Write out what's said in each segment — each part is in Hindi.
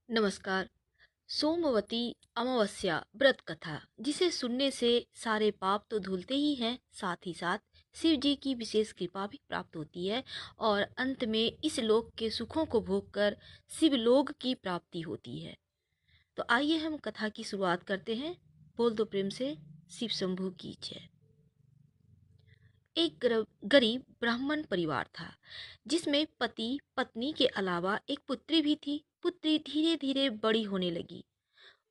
नमस्कार। सोमवती अमावस्या व्रत कथा, जिसे सुनने से सारे पाप तो धुलते ही हैं, साथ ही साथ शिव जी की विशेष कृपा भी प्राप्त होती है और अंत में इस लोक के सुखों को भोगकर शिवलोक की प्राप्ति होती है। तो आइए हम कथा की शुरुआत करते हैं। बोल दो प्रेम से शिव शंभू की जय। एक गरीब ब्राह्मण परिवार था, जिसमें पति पत्नी के अलावा एक पुत्री भी थी। पुत्री धीरे धीरे बड़ी होने लगी।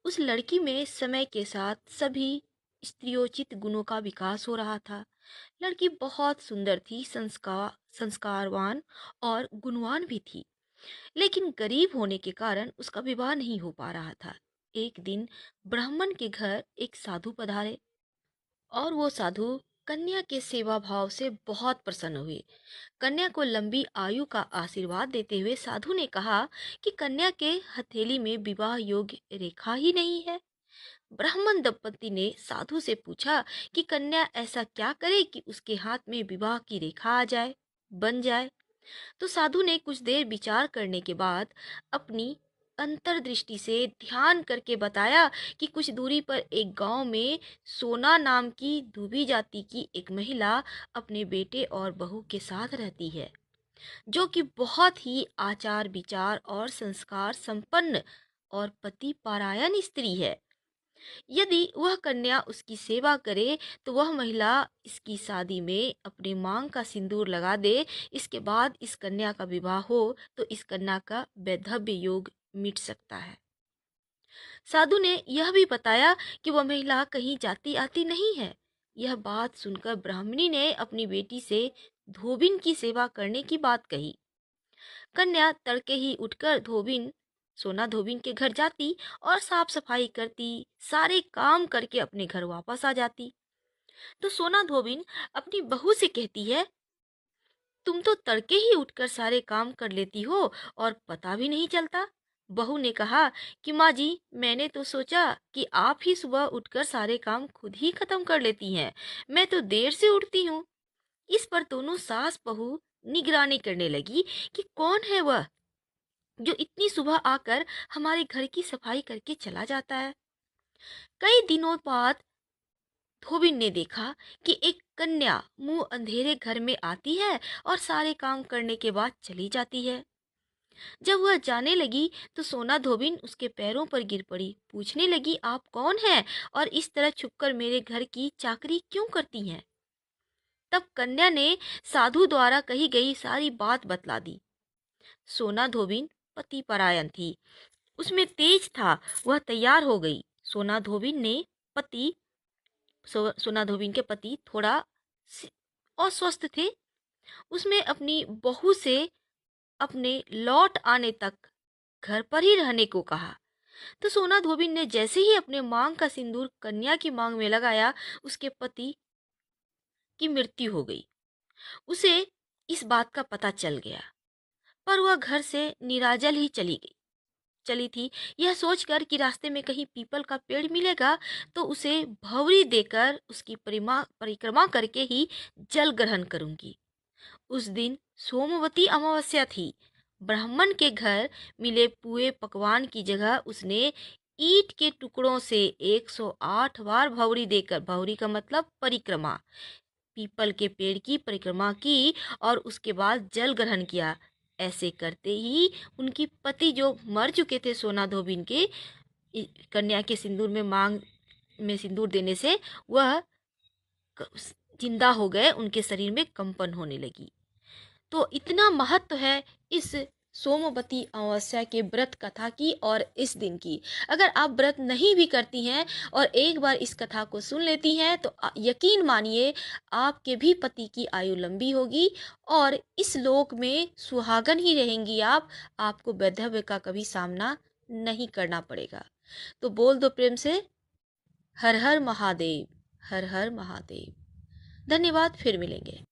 उस लड़की में समय के साथ सभी स्त्रियोचित गुणों का विकास हो रहा था। लड़की बहुत सुंदर थी, संस्कारवान और गुणवान भी थी, लेकिन गरीब होने के कारण उसका विवाह नहीं हो पा रहा था। एक दिन ब्राह्मण के घर एक साधु पधारे और वो साधु कन्या के सेवा भाव से बहुत प्रसन्न हुए। कन्या को लंबी आयु का आशीर्वाद देते हुए साधु ने कहा कि कन्या के हथेली में विवाह योग्य रेखा ही नहीं है। ब्राह्मण दंपति ने साधु से पूछा कि कन्या ऐसा क्या करे कि उसके हाथ में विवाह की रेखा आ जाए, बन जाए। तो साधु ने कुछ देर विचार करने के बाद अपनी अंतर्दृष्टि से ध्यान करके बताया कि कुछ दूरी पर एक गांव में सोना नाम की दूबी जाति की एक महिला अपने बेटे और बहू के साथ रहती है, जो कि बहुत ही आचार विचार और संस्कार संपन्न और पति परायण स्त्री है। यदि वह कन्या उसकी सेवा करे तो वह महिला इसकी शादी में अपने मांग का सिंदूर लगा दे। इसके बाद इस कन्या का विवाह हो तो इस कन्या का वैधव्य योग मिट सकता है। साधु ने यह भी बताया कि वह महिला कहीं जाती आती नहीं है। यह बात सुनकर ब्राह्मणी ने अपनी बेटी से धोबिन की सेवा करने की बात कही। कन्या तड़के ही उठकर सोना धोबिन के घर जाती और साफ सफाई करती, सारे काम करके अपने घर वापस आ जाती। तो सोना धोबिन अपनी बहू से कहती है, तुम तो तड़के ही उठकर सारे काम कर लेती हो और पता भी नहीं चलता। बहू ने कहा कि माँ जी, मैंने तो सोचा कि आप ही सुबह उठकर सारे काम खुद ही खत्म कर लेती हैं। मैं तो देर से उठती हूँ। इस पर दोनों सास बहू निगरानी करने लगी कि कौन है वह जो इतनी सुबह आकर हमारे घर की सफाई करके चला जाता है। कई दिनों बाद धोबिन ने देखा कि एक कन्या मुंह अंधेरे घर में आती है और सारे काम करने के बाद चली जाती है। जब वह जाने लगी तो सोना धोबिन उसके पैरों पर गिर पड़ी, पूछने लगी, आप कौन हैं और इस तरह छुपकर मेरे घर की चाकरी क्यों करती हैं। तब कन्या ने साधु द्वारा कही गई सारी बात बतला दी। सोना धोबिन पति परायण थी, उसमें तेज था। वह तैयार हो गई। पति सोना धोबिन के पति थोड़ा अस्वस्थ थे। उसमें अपनी बहू से अपने लौट आने तक घर पर ही रहने को कहा। तो सोना धोबिन ने जैसे ही अपने मांग का सिंदूर कन्या की मांग में लगाया, उसके पति की मृत्यु हो गई। उसे इस बात का पता चल गया, पर वह घर से निराजल ही चली थी, यह सोचकर कि रास्ते में कहीं पीपल का पेड़ मिलेगा तो उसे भंवरी देकर उसकी परिक्रमा करके ही जल ग्रहण करूंगी। उस दिन सोमवती अमावस्या थी। ब्राह्मण के घर मिले पुए पकवान की जगह उसने ईंट के टुकड़ों से 108 बार भंवरी देकर, भंवरी का मतलब परिक्रमा, पीपल के पेड़ की परिक्रमा की और उसके बाद जल ग्रहण किया। ऐसे करते ही उनकी पति जो मर चुके थे सोना धोबिन के, कन्या के सिंदूर में मांग में सिंदूर देने से वह जिंदा हो गए, उनके शरीर में कंपन होने लगी। तो इतना महत्व है इस सोमवती अमावस्या के व्रत कथा की और इस दिन की। अगर आप व्रत नहीं भी करती हैं और एक बार इस कथा को सुन लेती हैं तो यकीन मानिए आपके भी पति की आयु लंबी होगी और इस लोक में सुहागन ही रहेंगी आप। आपको वैधव्य का कभी सामना नहीं करना पड़ेगा। तो बोल दो प्रेम से, हर हर महादेव, हर हर महादेव। धन्यवाद, फिर मिलेंगे।